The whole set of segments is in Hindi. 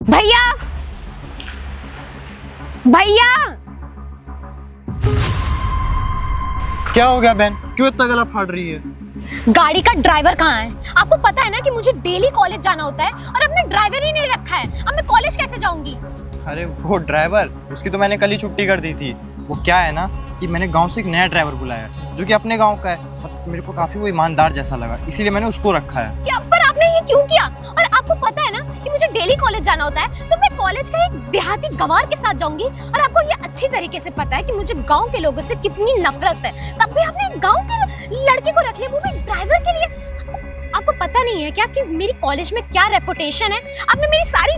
भैया भैया क्या हो गया बहन, क्यों इतना गला फाड़ रही है? गाड़ी का ड्राइवर कहाँ है? आपको पता है ना कि मुझे डेली कॉलेज जाना होता है और अपने ड्राइवर ही नहीं रखा है। अब मैं कॉलेज कैसे जाऊंगी? अरे वो ड्राइवर, उसकी तो मैंने कल ही छुट्टी कर दी थी। वो क्या है ना कि मैंने गांव से एक नया ड्राइवर बुलाया जो कि अपने गांव का है और मेरे को काफी वो ईमानदार जैसा लगा, इसीलिए मैंने उसको रखा है। क्या पर आपने ये क्यों किया? और आपको पता है ना कि मुझे डेली कॉलेज जाना होता है, तो मैं कॉलेज का एक देहाती गवार के साथ जाऊंगी। और आपको ये अच्छी तरीके से पता है कि मुझे गांव के लोगों से कितनी नफरत है, तब भी आपने एक गांव के लड़के को रख लिया, वो भी ड्राइवर के लिए। आपको पता नहीं है क्या कि मेरी कॉलेज में क्या रेपुटेशन है? आपने मेरी सारी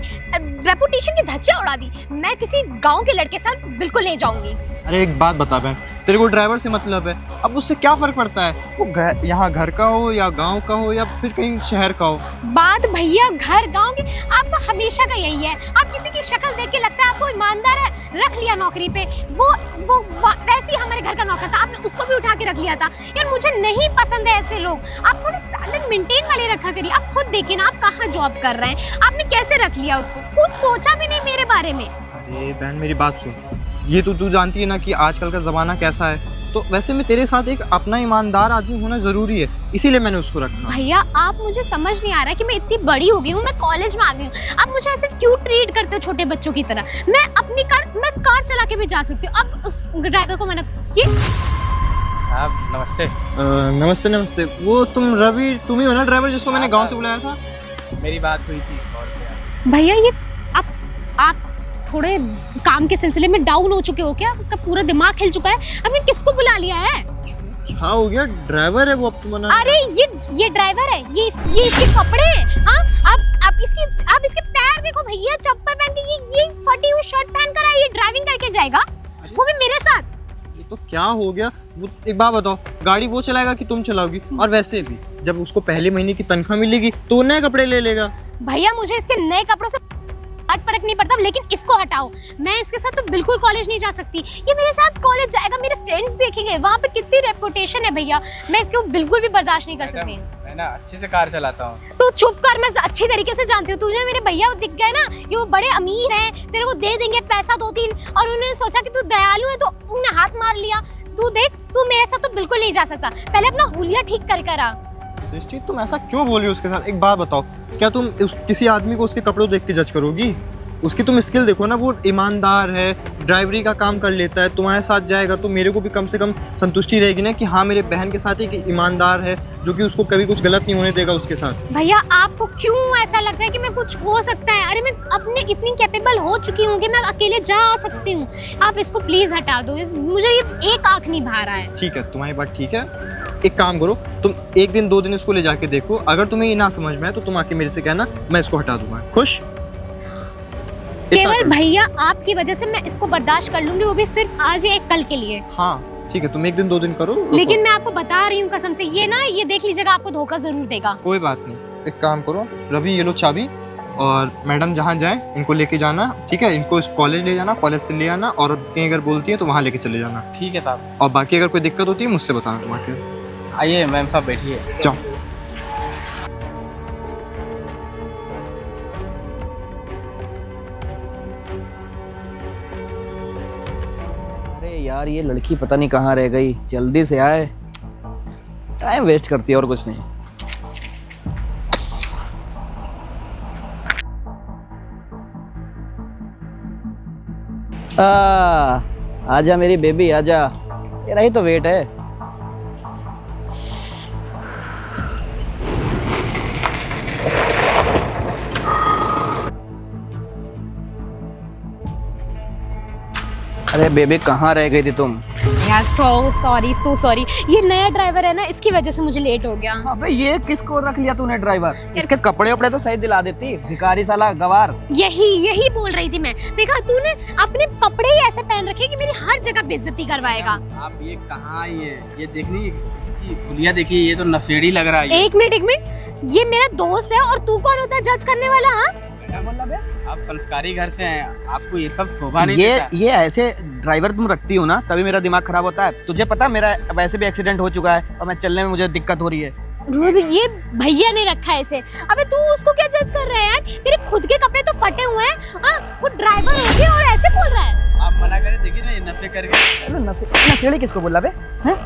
रेपुटेशन की धज्जियां उड़ा दी। मैं किसी गांव के लड़के के साथ बिल्कुल नहीं जाऊंगी। अरे एक बात बता बहन, तेरे को ड्राइवर से मतलब है, अब उससे क्या फर्क पड़ता है? वो यहाँ घर का हो या गांव का हो या फिर कहीं शहर का हो। बात भैया घर गांव की, आपका हमेशा का यही है। आप किसी की शक्ल देख के लगता है आपको ईमानदार है, रख लिया नौकरी पे। वो वैसे ही हमारे घर का नौकर था, आपने उसको भी उठा के रख लिया था। यार मुझे नहीं पसंद है ऐसे लोग। आप थोड़े स्टैंडर्ड मेंटेन वाले रखा करिए। आप खुद देखिए ना, आप कहाँ जॉब कर रहे हैं, आपने कैसे रख लिया उसको? खुद सोचा भी नहीं मेरे बारे में। अरे बहन मेरी बात सुन, ये तो तू जानती है ना कि आजकल का ज़माना कैसा है, तो वैसे में तेरे साथ एक अपना ईमानदार आदमी होना ज़रूरी है, इसीलिए मैंने उसको रखा। भैया आप मुझे समझ नहीं आ रहा कि मैं इतनी बड़ी हो गई हूँ, मैं कॉलेज में आ गई हूँ, आप मुझे ऐसे क्यों ट्रीट करते हो छोटे बच्चों की तरह? मैं कार चला के भी जा सकती हूँ, आप उस ड्राइवर को मना ये। साहब नमस्ते। नमस्ते नमस्ते। वो तुम रवि, तुम ही हो ना ड्राइवर जिसको मैंने गाँव से बुलाया था? मेरी बात हुई थी कॉल पे। भैया ये आप थोड़े काम के सिलसिले में डाउन हो चुके हो क्या? आपका पूरा दिमाग हिल चुका है। आपने किसको बुला लिया है? क्या हो गया? ड्राइवर है वो, अब तुम मना। अरे ये ड्राइवर है, ये इसके कपड़े हैं। हाँ आप इसके पैर देखो भैया, चप्पल पहन के ये फटी हुई शर्ट पहन कर ये ड्राइविंग करके जाएगा, वो भी मेरे साथ। ये तो क्या हो गया? वो एक बात बताओ, गाड़ी वो चलाएगा कि तुम चलाओगी? और वैसे भी जब उसको पहले महीने की तनख्वाह मिलेगी तो नए कपड़े ले लेगा। भैया मुझे इसके नए कपड़ों से फर्क नहीं पड़ता, लेकिन इसको हटाओ। मैं इसके साथ तो बिल्कुल कॉलेज नहीं जा सकती। ये मेरे साथ कॉलेज जाएगा, मेरे फ्रेंड्स देखेंगे, वहाँ पे कितनी रेपुटेशन है भैया, मैं इसको बिल्कुल भी बर्दाश्त नहीं कर सकती। मैं ना अच्छे से कार चलाता हूँ। तू चुप कर, मैं अच्छी तरीके से जानती हूँ। तुझे मेरे भैया दिख गए ना, ये वो बड़े अमीर हैं, तेरे को दे देंगे पैसा 2-3, और उन्होंने सोचा कि तू दयालु है तो उन्हें हाथ मार लिया। तू देख, तू मेरे साथ तो बिल्कुल नहीं जा सकता। पहले अपना हुलिया ठीक कर आ। सृष्टि तुम ऐसा क्यों बोल रही हो उसके साथ? एक बात बताओ, क्या तुम किसी आदमी को उसके कपड़ों देख के जज करोगी? उसकी तुम स्किल देखो ना, वो ईमानदार है, ड्राइवरी का काम कर लेता है, तुम्हारे साथ जाएगा तो मेरे को भी कम से कम संतुष्टि रहेगी ना कि हाँ मेरे बहन के साथ एक ईमानदार है जो कि उसको कभी कुछ गलत नहीं होने देगा उसके साथ। भैया आपको क्यों ऐसा लग रहा है कि मैं कुछ हो सकता है? अरे मैं अपने इतनी कैपेबल हो चुकी हूँ कि मैं अकेले जा सकती हूँ। आप इसको प्लीज हटा दो, मुझे ये एक आँख नहीं भा रहा है। ठीक है, तुम्हारी बात ठीक है। एक काम करो, तुम 1 दिन 2 दिन इसको ले जाके देखो, अगर तुम्हें ये ना समझ में आए तो तुम आके मेरे से कहना, मैं इसको हटा दूंगा। खुश? केवल भैया आपकी वजह से मैं इसको बर्दाश्त कर लूंगी, वो भी सिर्फ आज या कल के लिए। हाँ ठीक है, तुम 1 दिन 2 दिन करो। लेकिन मैं आपको बता रही हूँ कसम से, ये देख लीजिएगा, आपको धोखा जरूर देगा। कोई बात नहीं, एक काम करो रवि, ये लो चाबी, और मैडम जहाँ जाए इनको लेके जाना, ठीक है? इनको इस कॉलेज ले जाना, कॉलेज से ले आना, और कहीं अगर बोलती है तो वहाँ लेके चले जाना। ठीक है साहब। और बाकी अगर कोई दिक्कत होती है मुझसे बताना तुम्हारे। आइए मैम साहब बैठिए। जाओ। अरे यार ये लड़की पता नहीं कहाँ रह गई, जल्दी से आए, टाइम वेस्ट करती है और कुछ नहीं। आजा मेरी बेबी आजा, तेरा ही तो वेट है। अरे बेबी कहाँ रह गई थी तुम? यार सो सॉरी, ये नया ड्राइवर है ना, इसकी वजह से मुझे लेट हो गया। अबे ये किसको रख लिया तूने ड्राइवर? इसके कपड़े वपड़े तो सही दिला देती, भिखारी साला गवार। यही बोल रही थी मैं। देखा तूने अपने कपड़े ही ऐसे पहन रखे कि मेरी हर जगह बेइज्जती करवाएगा। आप ये कहाँ ये देखनी, इसकी हुलिया देखिए, ये तो नशेड़ी लग रहा है। एक मिनट, ये मेरा दोस्त है और तू कौन होता है जज करने वाला? हाँ क्या बोल बे? आप संस्कारी घर से हैं, आपको ये सब शोभा नहीं देता। ये ऐसे ड्राइवर तुम रखती हो ना, तभी मेरा दिमाग खराब होता है। तुझे पता मेरा वैसे भी एक्सीडेंट हो चुका है और मैं चलने में मुझे दिक्कत हो रही है। रुद, ये भैया ने रखा है इसे। अबे तू उसको क्या जज कर रहा है यार? तेरे खुद के कपड़े तो फटे हुए हैं। हाँ, खुद ड्राइवर हो गया और ऐसे बोल रहा है। आप मना करें, देखिए ना ये नशे करके। अरे नशेड़ी किसको बोला बे? हैं?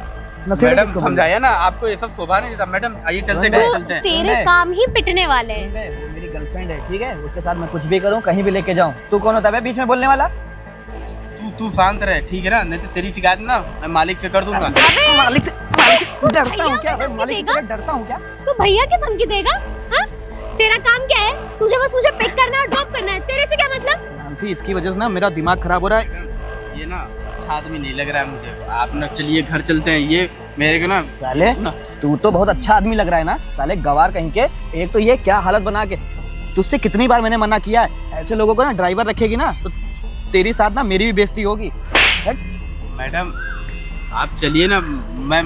नशेड़ी मैडम किसको बोला? समझाया ना, आपको ये सब शोभा नहीं देता। मैडम आइए चलते हैं, चलते हैं। तेरे काम ही पिटने वाले हैं। वो मेरी गर्लफ्रेंड है, ठीक है? उसके साथ मैं कुछ भी करूं, कहीं भी लेके जाऊं। तू कौन होता है बे बीच में बोलने वाला? तू शांत रहे, ठीक है ना? नहीं तो तेरी शिकायत ना मैं मालिक से कर दूंगा। अबे मालिक से तू डरता भैया हूं क्या? को बे, धमकी मालिक देगा? से डरता हूं क्या? तू भैया की धमकी देगा? हाँ? तेरा काम क्या है? तुझे बस मुझे पिक करना है और ड्रॉप करना है। तेरे से क्या मतलब? मानसी, इसकी वजह से ना मेरा दिमाग खराब हो रहा है। ये ना अच्छा आदमी नहीं लग रहा है मुझे। आप ना चलिए घर चलते हैं। ये मेरे को ना साले, तू तो बहुत अच्छा आदमी लग रहा है ना साले, गवार कहीं के। एक तो ये क्या हालत बना के, तुझसे कितनी बार मैंने मना किया है, ऐसे लोगों को ना ड्राइवर रखेगी ना तो तेरी साथ ना मेरी भी बेइज्जती होगी। हट। मैडम आप चलिए ना, मैं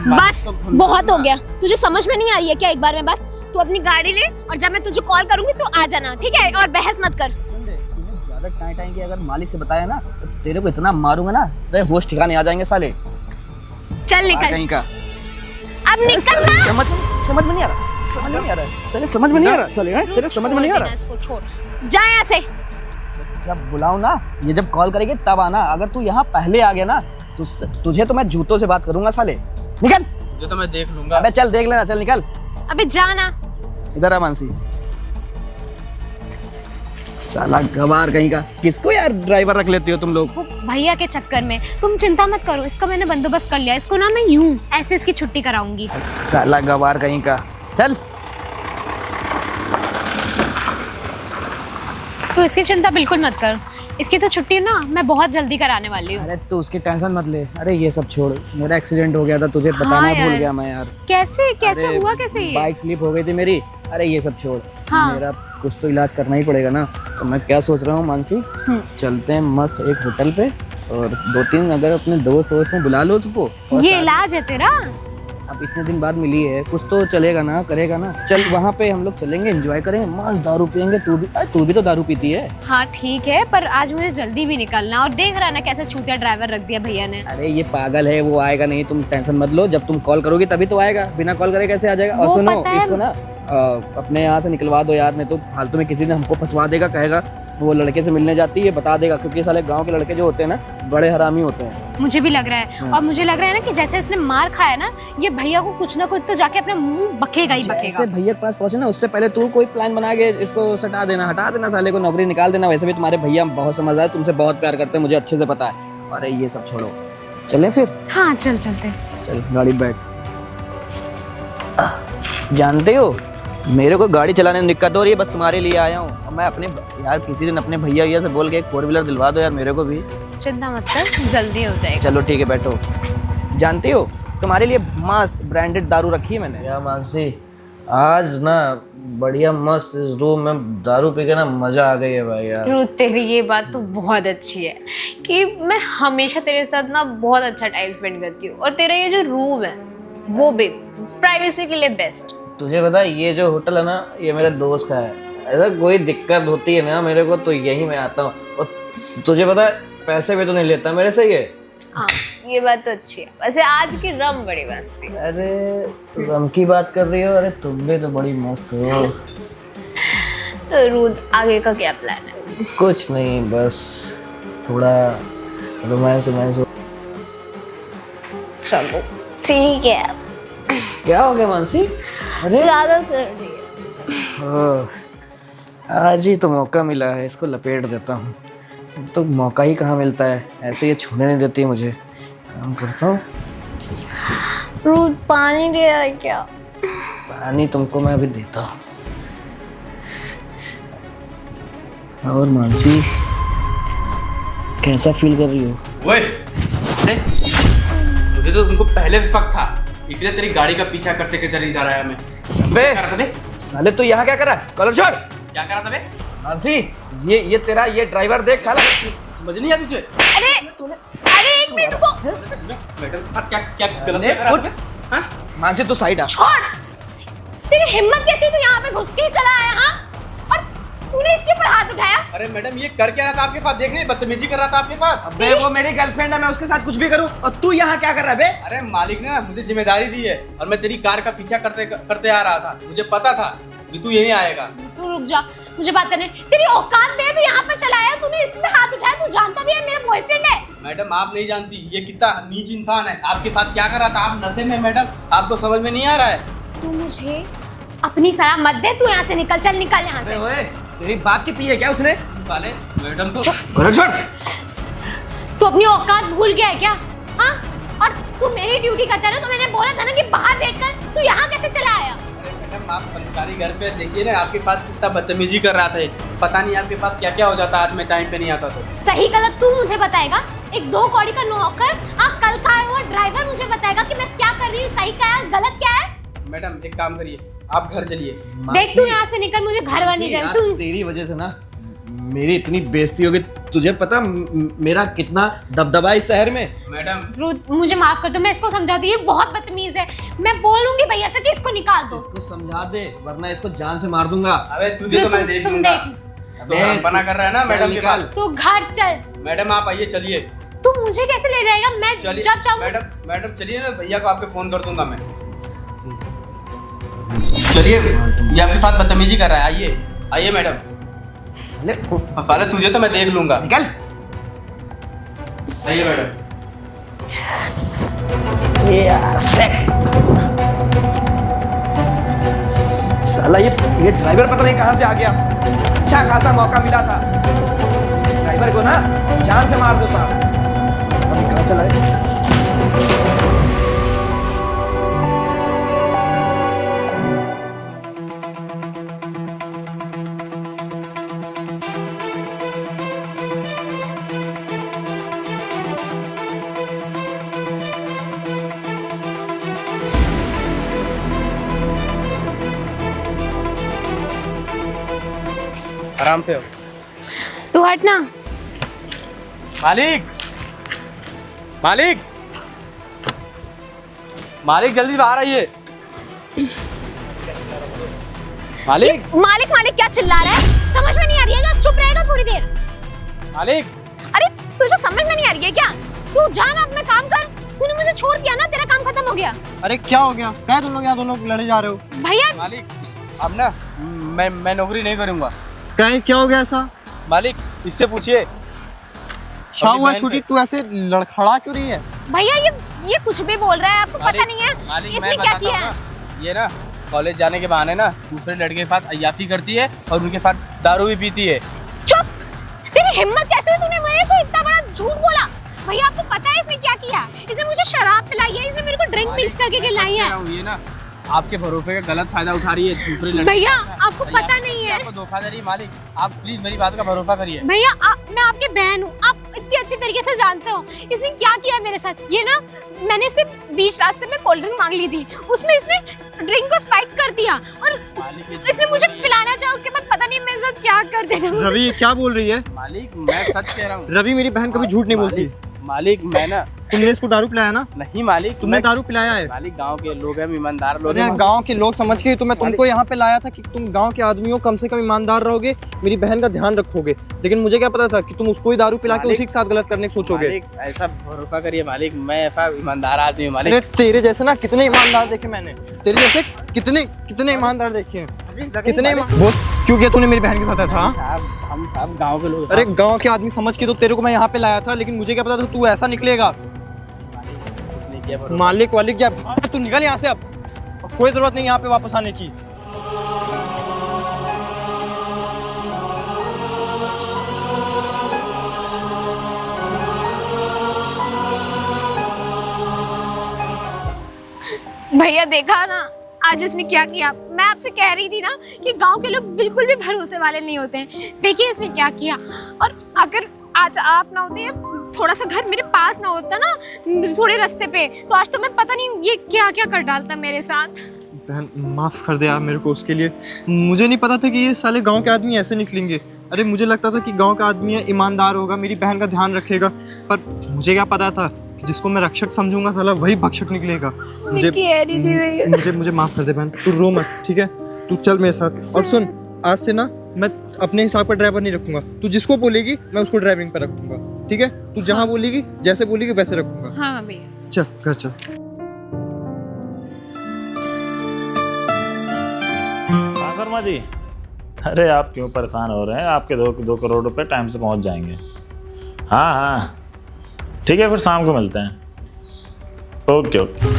बस बहुत हो गया। तुझे समझ में नहीं आ रही है क्या एक बार में बात? तू अपनी गाड़ी ले और जब मैं तुझे कॉल करूंगी तो आ जाना, ठीक है? और बहस मत कर। सुन ले, तूने ज्यादा टाइम टाइम की अगर मालिक से बताया ना तो तेरे को इतना मारूंगा ना, तेरे होश ठिकाने आ जाएंगे साले। चल निकल कहीं का। अब निकल ना। समझ में नहीं आ रहा, समझ में नहीं आ रहा, तेरे समझ में नहीं आ रहा साले, हैं? तेरे समझ में नहीं आ रहा। इसको छोड़, जा यहाँ से। जब बुलाऊं ना, ये जब कॉल करेगी तब आना। अगर तू यहाँ पहले आ गया ना तो तुझे तो मैं जूतों से बात करूंगा साले। निकल। ये तो मैं देख लूंगा। अबे चल देख लेना, चल निकल। अबे जाना। इधर आ मानसी। साला गवार कहीं का। किसको यार ड्राइवर रख लेती हो तुम लोग? वो भैया के चक्कर में तुम चिंता मत करो, इसका मैंने बंदोबस्त कर लिया। इसको ना मैं यूं ऐसे इसकी छुट्टी कराऊंगी। साला गवार कहीं का। चल। तो इसकी चिंता बिल्कुल मत कर, इसकी तो छुट्टी ना मैं बहुत जल्दी कराने वाली हूँ। अरे तू उसकी टेंशन मत ले। अरे ये सब छोड़, मेरा एक्सीडेंट हो गया था, तुझे बताना हाँ भूल यार। गया मैं यार। कैसे कैसे अरे, हुआ कैसे ये? बाइक स्लिप हो गई थी मेरी। अरे ये सब छोड़, हाँ। मेरा कुछ तो इलाज करना ही पड़ेगा ना। तो मैं क्या सोच रहा हूँ मानसी, चलते हैं मस्त एक होटल पे और 2-3 अगर अपने दोस्त में बुला लो तुमको। और ये इलाज है तेरा? अब इतने दिन बाद मिली है, कुछ तो चलेगा ना, करेगा ना। चल वहाँ पे हम लोग चलेंगे, एंजॉय करेंगे, मस्त दारू पियेंगे। तू भी तो दारू पीती है। हाँ ठीक है, पर आज मुझे जल्दी भी निकलना। और देख रहा है ना कैसे छूतिया ड्राइवर रख दिया भैया ने। अरे ये पागल है, वो आएगा नहीं, तुम टेंशन मत लो। जब तुम कॉल करोगी तभी तो आएगा, बिना कॉल करे कैसे आ जाएगा? और वो सुनो, पता है। इसको ना अपने यहाँ से निकलवा दो यार, नहीं तो फालतू में किसी ने हमको फंसवा देगा, कहेगा वो लड़के से मिलने जाती है, बता देगा। क्योंकि साले गांव के लड़के जो होते हैं ना, बड़े हरामी होते हैं। मुझे भी लग रहा है, और मुझे लग रहा है ना कि जैसे इसने मार खाया ना, ये भैया को कुछ ना कुछ तो जाके अपना मुंह बकेगा ही जैसे बकेगा। भैया के पास पहुंचे ना, उससे पहले तू कोई प्लान बना के इसको सटा देना, हटा देना साले को, नौकरी निकाल देना। वैसे भी तुम्हारे भैया बहुत समझदार, तुमसे बहुत प्यार करते हैं, मुझे अच्छे से पता है। अरे ये सब छोड़ो, चले फिर। हाँ चल चलते। चल गाड़ी बैठ। जानते हो मेरे को गाड़ी चलाने में दिक्कत हो रही है, बस तुम्हारे लिए आया हूँ। और मैं अपने यार किसी दिन अपने भैया से बोल के एक 4 व्हीलर दिलवा दो यार मेरे को भी। चिंता मत कर, जल्दी हो जाएगा। चलो ठीक है, बैठो। जानती हो तुम्हारे लिए मस्त ब्रांडेड दारू रखी है मैंने। या मानसी, आज ना बढ़िया मस्त इस रूम में दारू पी के ना मजा आ गई है भाई यार। रुत, तेरी ये बात तो बहुत अच्छी है कि मैं हमेशा तेरे साथ ना बहुत अच्छा टाइम स्पेंड करती हूँ। और तेरा ये जो रूम है वो भी प्राइवेसी के लिए बेस्ट। तुझे पता है ये जो होटल है ना, ये मेरे दोस्त का है। ऐसा कोई दिक्कत होती है ना मेरे को तो यही मैं आता हूँ। और तुझे पता है पैसे भी तो नहीं लेता मेरे से ये। हाँ ये बात तो अच्छी है। वैसे आज की रम बड़ी मस्त थी। अरे रम की बात कर रही हो? अरे तुम भी तो बड़ी मस्त हो। तो रुत, आगे का क्या प्लान है? कुछ नहीं, बस थोड़ा रोमांस हो। चलो ठीक है। क्या हो गया मानसी? अरे ज्यादा चल रही है। आज ही तो मौका मिला है, इसको लपेट देता हूँ। तो मौका ही कहाँ मिलता है, ऐसे ये छूने नहीं देती मुझे। काम करता हूँ। रुत, पानी दे है क्या? पानी तुमको मैं अभी देता हूँ। और मानसी कैसा फील कर रही हो? ओए, अरे मुझे तो तुमको पहले भी शक था, इसलिए तेरी गाड़ी का पीछा करते करते इधर आया मैं। बे क्या कर रहा था बे? साले तू यहाँ क्या कर रहा है? कॉलर छोड़। क्या कर रहा था बे? मानसी ये तेरा ये ड्राइवर देख साला। समझ नहीं आती तुझे? अरे अरे एक मिनट को मैडम साथ क्या क्या गलत क्या कर रहा था? हाँ? मानसी तू साइड आ। छोड़। तेरी हिम्मत कैसी तू यहाँ पे घुस के ही चला आया? हाँ, और तू तूने इसके ऊपर हाथ उठाया? अरे मैडम ये कर क्या रहा था आपके साथ? देख नहीं बदतमीजी कर रहा था आपके साथ। अबे वो मेरी गर्लफ्रेंड है, मैं उसके साथ कुछ भी करूं और तू यहाँ क्या कर रहा है बे? अरे मालिक ने ना मुझे जिम्मेदारी दी है और मैं तेरी कार का पीछा करते करते आ रहा था। मुझे पता था कि तू यहीं आएगा। तू रुक जा, मुझे बात करने। तेरी औकात पे है, तू यहाँ पर चला आया, तूने इसमें हाथ उठाया, तू जानता भी है मेरा बॉयफ्रेंड है। मैडम आप नहीं जानती ये कितना नीच इंसान है। आपके साथ क्या कर रहा था? आप नशे में मैडम, आपको समझ में नहीं आ रहा है। तू मुझे अपनी सलाह मत दे, तू यहाँ से निकल, चल निकल यहाँ से। ओए तेरी बाप की पी है क्या उसने? साले मैडम तो छोड़। तू अपनी औकात भूल गया है क्या? हाँ, और तू मेरी ड्यूटी करता है ना, तो मैंने बोला था ना कि बाहर बैठकर, तू यहाँ कैसे चला आया? मैडम आप संस्कारी घर पे देखिए ना, आपके पास कितना बदतमीजी कर रहा था। पता नहीं आपके पास क्या क्या हो जाता आज मैं टाइम पे नहीं आता तो। सही गलत तू मुझे बताएगा? एक 2 कौड़ी का नौकर, आप कल का आया हुआ ड्राइवर मुझे बताएगा कि मैं क्या कर रही हूँ, सही क्या है गलत क्या है? मैडम एक काम करिए, आप घर चलिए। देख तू यहाँ से निकल, मुझे घर वर नहीं जाना। तू तेरी वजह से ना मेरी इतनी बेइज्जती होगी। तुझे पता मेरा कितना दबदबा है इस शहर में? मैडम मुझे माफ कर दो, मैं इसको समझाती हूँ, ये बहुत बदतमीज है। मैं बोलूंगी भैया से कि इसको निकाल दो। इसको समझा दे वरना इसको जान से मार दूंगा। अबे तुझे तो मैं देख लूंगा। तो बना कर रहा है ना मैडम के पास। तू घर चल। मैडम आप आइए, चलिए। तू मुझे कैसे ले जाएगा? मैं चलिए जब चाहूँ। मैडम चलिए ना, भैया को आपके फोन कर दूंगा मैं। चलिए, ये आपके साथ बदतमीजी कर रहा है। आइए आइए मैडम। साले तुझे तो मैं देख लूंगा। निकल। आइए मैडम। साला ये ड्राइवर पता नहीं कहाँ से आ गया। अच्छा खासा मौका मिला था, ड्राइवर को ना जान से मार देता। अभी कहाँ चला है? आराम से हो। तू हट ना। मालिक मालिक मालिक जल्दी बाहर आइए। मालिक मालिक मालिक क्या चिल्ला रहा है? समझ में नहीं आ रही है क्या? चुप रहेगा थोड़ी देर? मालिक अरे तुझे समझ में नहीं आ रही है क्या? तू जा ना, अपना काम कर। तूने मुझे छोड़ दिया ना, तेरा काम खत्म हो गया। अरे क्या हो गया? क्या तुम लोग यहाँ दोनों लड़े जा रहे हो? भैया मालिक अब ना मैं नौकरी नहीं करूंगा। क्या हो गया ऐसा? मालिक इससे पूछिए क्या हुआ छोटी, तू ऐसे लड़खड़ा क्यों रही है? भैया ये कुछ भी बोल रहा है, आपको पता नहीं है इसने क्या किया है? ये ना कॉलेज जाने के बहाने ना दूसरे लड़के के साथ अय्याफी करती है और उनके साथ दारू भी पीती है। चुप! तेरी हिम्मत कैसे हुई? तूने मेरे को इतना बड़ा झूठ बोला। भैया आपको पता है इसने क्या किया? इसने मुझे शराब पिलाई है, इसने मेरे को ड्रिंक मिक्स करके खिलाई है। ये ना आपके भरोसे का गलत फायदा उठा रही है दूसरे लड़के। भैया आपको पता नहीं है, आपको धोखा दे रही है। मालिक आप प्लीज मेरी बात का भरोसा करिए। भैया मैं आपकी बहन हूँ, आप इतनी अच्छी तरीके से जानते हो इसने क्या किया मेरे साथ। ये ना मैंने सिर्फ बीच रास्ते में कोल्ड ड्रिंक मांग ली थी, उसमें इसने ड्रिंक को स्पाइक कर दिया और इसने मुझे पिलाना चाहा। उसके बाद पता नहीं मेरे साथ क्या कर देता। रवि क्या बोल रही है? मालिक मैं सच कह रहा हूँ। रवि मेरी बहन कभी झूठ नहीं बोलती। मालिक मैं ना तुमने इसको दारू पिलाया ना? नहीं मालिक, तुमने दारू पिलाया है? मालिक गांव के लोग हैं, ईमानदार लोग अरे हैं। गांव के लोग समझ के तो मैं तुमको यहाँ पे लाया था कि तुम गांव के आदमियों कम से कम ईमानदार रहोगे, मेरी बहन का ध्यान रखोगे। लेकिन मुझे क्या पता था कि तुम उसको ही दारू पिला के उसी के साथ गलत करने की सोचोगे। मालिक ऐसा भरोसा करिए मालिक, मैं ऐसा ईमानदार आदमी हूँ मालिक। अरे तेरे जैसे ना कितने ईमानदार देखे मैंने, तेरे जैसे कितने ईमानदार देखे हैं। कितने बोल क्यों किया तूने मेरी बहन के साथ ऐसा? हम सब गांव के लोग। अरे गांव के आदमी समझ के तो तेरे को मैं यहाँ पे लाया था, लेकिन मुझे क्या पता था तू ऐसा निकलेगा। मालिक वालिक जब तू निकल यहाँ से, अब कोई जरूरत नहीं यहाँ पे वापस आने की। भैया देखा ना आज इसने क्या किया? मैं आपसे कह रही थी ना कि गांव के लोग बिल्कुल भी भरोसे वाले नहीं होते हैं। देखिए इसने क्या किया। और अगर आज आप ना होते, थोड़ा सा घर मेरे पास ना होता ना, थोड़े रास्ते पे, तो आज तो मैं पता नहीं ये क्या क्या कर डालता मेरे साथ। बहन माफ कर दे यार मेरे को उसके लिए। मुझे नहीं पता था कि ये साले गांव के आदमी ऐसे निकलेंगे। अरे मुझे लगता था कि गांव का आदमी है, ईमानदार होगा, मेरी बहन का ध्यान रखेगा, पर मुझे क्या पता था कि जिसको मैं रक्षक समझूंगा साला वही भक्षक निकलेगा। मुझे माफ कर दे बहन, तू रो मत, ठीक है? तू चल मेरे साथ। और सुन, आज से ना मैं अपने हिसाब का ड्राइवर नहीं रखूंगा। तू जिसको बोलेगी मैं उसको ड्राइविंग पर रखूंगा, ठीक है? तू जहाँ बोलेगी, जैसे बोलेगी वैसे रखूंगा। हाँ भैया। चल घर चल। हाँ शर्मा जी, अरे आप क्यों परेशान हो रहे हैं? आपके 2 करोड़ रुपए टाइम से पहुंच जाएंगे। हाँ हाँ ठीक है, फिर शाम को मिलते हैं। Okay okay.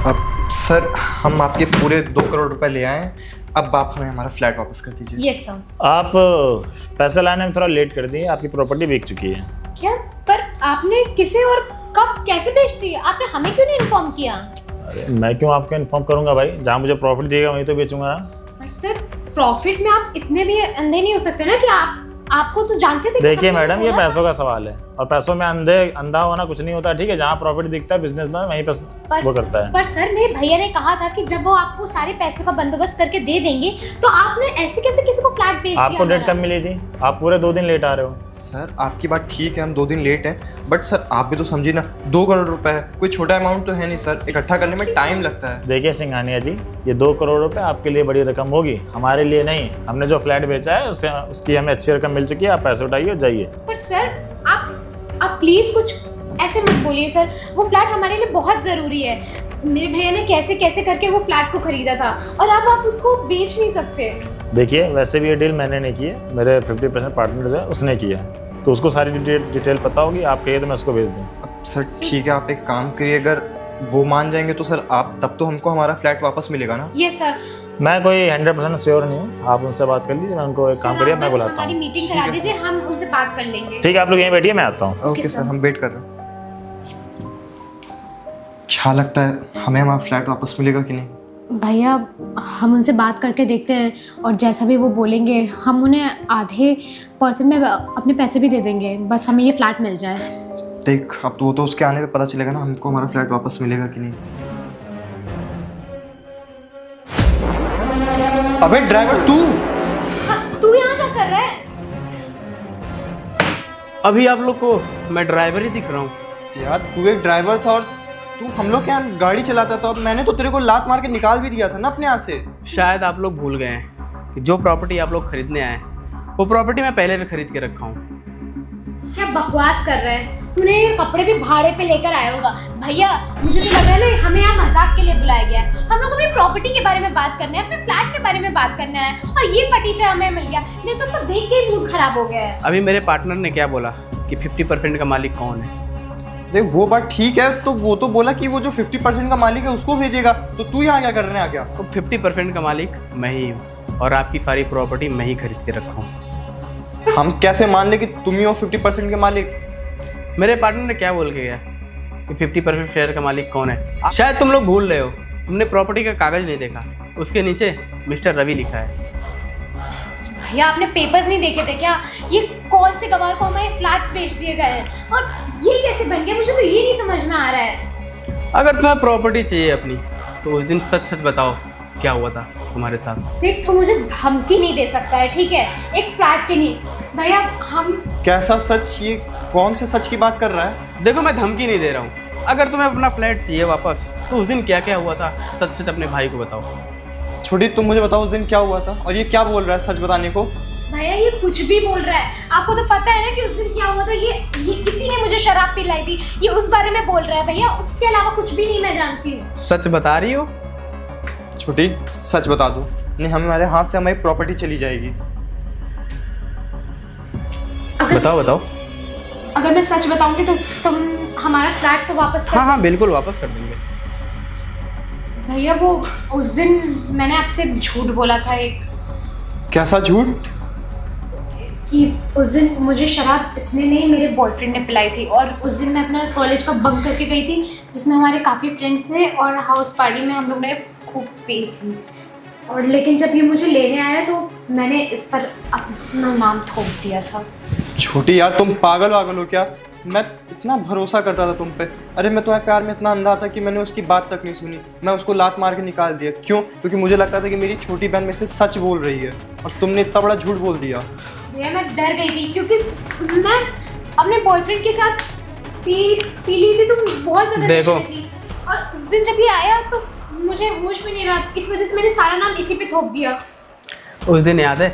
अब सर हम आपके पूरे 2 करोड़ रुपए ले आए हैं, अब आप हमें हमारा फ्लैट वापस कर दीजिए। Yes sir. आप पैसे लाने में थोड़ा लेट कर दिए, आपकी प्रॉपर्टी बिक चुकी है। क्या? पर आपने किसे और कब कैसे बेच दी? आपने हमें क्यों नहीं इन्फॉर्म किया? अरे मैं क्यों आपको इन्फॉर्म करूंगा भाई, जहाँ मुझे प्रॉफिट दिएगा वहीं तो बेचूंगा ना। पर सर प्रॉफिट में आप इतने भी अंधे नहीं हो सकते ना कि आपको तो जानते थे। देखिए मैडम, ये पैसों का सवाल है और पैसों में अंधा होना कुछ नहीं होता, ठीक है? जहाँ प्रॉफिट दिखता है बिजनेस में वहीं पर वो करता है। पर सर मेरे भैया ने कहा था कि जब वो आपको सारे पैसों का बंदोबस्त करके दे देंगे तो आपने ऐसे कैसे किसी को फ्लैट बेच दिया? आपको डेट कब मिली थी? आप पूरे 2 दिन लेट आ रहे हो। सर आपकी बात ठीक है, हम 2 दिन लेट हैं, बट सर आप भी तो समझिए ना, 2 करोड़ रुपए है, कोई छोटा अमाउंट तो है नहीं सर, इकट्ठा करने में टाइम लगता है। देखिए सिंघानिया जी, ये 2 करोड़ रुपए आपके लिए बड़ी रकम होगी, हमारे लिए नहीं। हमने जो फ्लैट बेचा है उसकी हमें अच्छी रकम मिल चुकी है। आप पैसे उठाइए और जाइए। पर सर आप प्लीज कुछ ऐसे मत बोलिए सर, वो फ्लैट हमारे लिए बहुत जरूरी है। मेरे भैया ने कैसे कैसे करके वो फ्लैट को खरीदा था और अब आप उसको बेच नहीं सकते। देखिए वैसे भी ये डील मैंने नहीं की है, मेरे 50% पार्टनर जो है उसने किया है, तो उसको सारी डिटेल पता होगी। आप कहिए तो मैं उसको भेज दूँ। अब सर ठीक है, आप एक काम करिए, अगर वो मान जाएंगे तो सर आप तब तो हमको हमारा फ्लैट वापस मिलेगा ना? ये सर मैं कोई 100% श्योर नहीं हूँ, आप उनसे बात कर लीजिए। मैं उनको एक काम करिए, मैं बुलाता हमारी हूँ। मीटिंग करा दीजिए, हम उनसे बात कर लेंगे। ठीक है, आप लोग यहीं बैठिए, मैं आता हूँ। ओके सर, हम वेट कर रहे हैं। क्या लगता है हमें हमारा फ्लैट वापस मिलेगा कि नहीं? भैया हम उनसे बात करके देखते हैं और जैसा भी वो बोलेंगे हम उन्हें आधे % में अपने पैसे भी दे देंगे, बस हमें ये फ्लैट मिल जाए। देख अब तो वो तो उसके आने पे पता चलेगा ना हमको हमारा फ्लैट वापस मिलेगा कि नहीं। अबे ड्राइवर तू तू यहाँ क्या कर रहा है? अभी आप लोग को मैं ड्राइवर ही दिख रहा हूँ। यार, तू एक ड्राइवर था और तू हम लोग के यहाँ गाड़ी चलाता था, और मैंने तो तेरे को लात मार के निकाल भी दिया था ना अपने यहाँ से। शायद आप लोग भूल गए हैं कि जो प्रॉपर्टी आप लोग खरीदने आए हैं वो प्रॉपर्टी मैं पहले भी खरीद के रखा हूँ। क्या बकवास कर रहा है? तूने ये कपड़े भी भाड़े पे लेकर आया होगा। भैया मुझे तो लग रहा है ना हमें यहाँ मजाक के लिए बुलाया गया है। हम लोग अपनी प्रॉपर्टी के बारे में बात करना है, अपने फ्लैट के बारे में बात करना है, और ये फटीचर हमें मिल गया। नहीं तो उसको देख के ही मूड खराब हो गया है। अभी मेरे पार्टनर ने क्या बोला कि 50% का मालिक कौन है। देख वो बात ठीक है, तो वो तो बोला कि वो जो 50% का मालिक है उसको भेजेगा, तो तू यहाँ क्या करने आ गया? तो 50% का मालिक मैं ही हूँ और आपकी सारी प्रॉपर्टी मैं ही खरीद के रखा हूँ। हम कैसे मान ले कि तुम ही हो 50% के मालिक? मेरे पार्टनर ने क्या बोल के गया कि 50% शेयर का मालिक कौन है। शायद तुम लोग भूल रहे हो, तुमने प्रॉपर्टी का कागज नहीं देखा, उसके नीचे मिस्टर रवि लिखा है। भैया आपने पेपर्स नहीं देखे थे क्या? ये कौन से गवार को हमारे फ्लैट्स बेच दिए गए हैं और ये कैसे बन गया? मुझे तो ये नहीं समझ में आ रहा है। अगर तुम्हें प्रॉपर्टी चाहिए अपनी तो उस दिन सच सच बताओ क्या हुआ था तुम्हारे साथ। देख, तो मुझे धमकी नहीं दे सकता है, ठीक है? एक फ्लैट के नहीं। भैया हम कैसा सच? ये कौन से सच की बात कर रहा है? देखो मैं धमकी नहीं दे रहा हूँ, अगर तुम्हें अपना फ्लैट चाहिए वापस तो उस दिन क्या क्या हुआ था सच सच अपने भाई को बताओ। छोटी तुम मुझे बताओ उस दिन क्या हुआ था, और ये क्या बोल रहा है सच बताने को? भैया ये कुछ भी बोल रहा है। आपको तो पता है ना कि उस दिन क्या हुआ था। ये किसी ने मुझे शराब पिलाई थी, ये उस बारे में बोल रहा है। भैया उसके अलावा कुछ भी नहीं मैं जानती हूँ। सच बता रही हो? छोटी सच बता दो, नहीं हमारे हाथ से हमारी प्रॉपर्टी चली जाएगी। बताओ बताओ। अगर मैं सच बताऊंगी तो तुम हमारा फ्लैट तो वापस कर हाँ बिल्कुल वापस कर देंगे। भैया वो उस दिन मैंने आपसे झूठ बोला था एक, कैसा झूठ? कि उस दिन मुझे शराब इसने नहीं मेरे बॉयफ्रेंड ने पिलाई थी, और उस दिन मैं अपना कॉलेज का बंक करके गई थी जिसमें हमारे काफ़ी फ्रेंड्स थे और हाउस पार्टी में हम लोग ने खूब पी थी। और लेकिन जब ये मुझे लेने आया तो मैंने इस पर अपना नाम थोप दिया था। छोटी यार तुम पागल वागल हो क्या? मैं इतना भरोसा करता था तुम पे। अरे मैं तुम्हारे प्यार में इतना अंधा था कि मैंने उसकी बात तक नहीं सुनी, मैं उसको लात मार के निकाल दिया। क्यों? क्योंकि मुझे लगता था कि मेरी छोटी बहन मेरे से सच बोल रही है, और तुमने इतना बड़ा झूठ बोल दिया। भैया मैं डर गई थी क्योंकि मैं अपने बॉयफ्रेंड के साथ पी ली थी तो बहुत ज़्यादा देखो। नशे में थी, और उस दिन जब ये आया तो मुझे होश में नहीं रहा, इस वजह से मैंने सारा नाम इसी पे थोप दिया। उस दिन याद है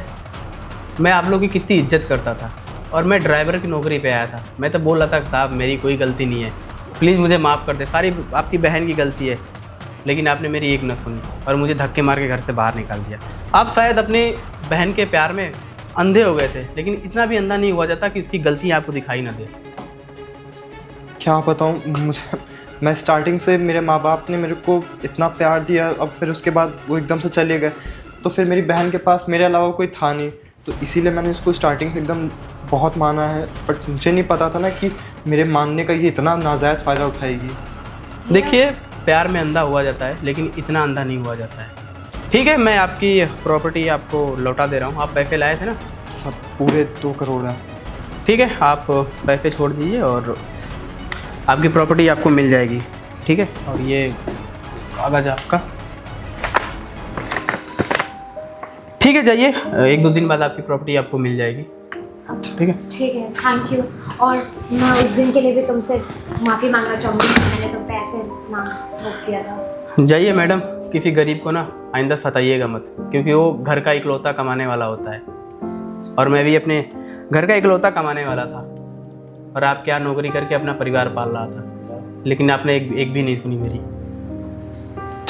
मैं आप लोगों की कितनी इज्जत करता था और मैं ड्राइवर की नौकरी पे आया था। मैं तो बोल रहा था साहब मेरी कोई गलती नहीं है, प्लीज़ मुझे माफ़ कर दे, सारी आपकी बहन की गलती है। लेकिन आपने मेरी एक न सुनी और मुझे धक्के मार के घर से बाहर निकाल दिया। आप शायद अपनी बहन के प्यार में अंधे हो गए थे, लेकिन इतना भी अंधा नहीं हुआ जाता कि इसकी गलती आपको दिखाई ना दे। क्या बताऊँ मुझे, मैं स्टार्टिंग से मेरे माँ बाप ने मेरे को इतना प्यार दिया, अब फिर उसके बाद वो एकदम से चले गए, तो फिर मेरी बहन के पास मेरे अलावा कोई था नहीं, तो इसीलिए मैंने उसको स्टार्टिंग से एकदम बहुत माना है। बट मुझे नहीं पता था ना कि मेरे मानने का ये इतना नाजायज़ फ़ायदा उठाएगी। देखिए, प्यार में अंधा हुआ जाता है लेकिन इतना अंधा नहीं हुआ जाता है। ठीक है, मैं आपकी प्रॉपर्टी आपको लौटा दे रहा हूँ। आप पैसे लाए थे ना? सब पूरे 2 करोड़ है। ठीक है, आप पैसे छोड़ दीजिए और आपकी प्रॉपर्टी आपको मिल जाएगी। ठीक है, और ये कागज़ आपका। ठीक है, जाइए, 1-2 दिन बाद आपकी प्रॉपर्टी आपको मिल जाएगी। ठीक है, ठीक है, थैंक यू। और मैं उस दिन के लिए भी तुमसे माफ़ी मांगना चाहूँगी, मैंने तुम पे ऐसे ना रोक दिया था। जाइए मैडम, किसी गरीब को ना आइंदा सताइएगा मत, क्योंकि वो घर का इकलौता कमाने वाला होता है और मैं भी अपने घर का इकलौता कमाने वाला था। और आप क्या नौकरी करके अपना परिवार पाल रहा था, लेकिन आपने एक भी नहीं सुनी मेरी।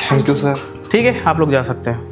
Thank you sir. ठीक है, आप लोग जा सकते हैं।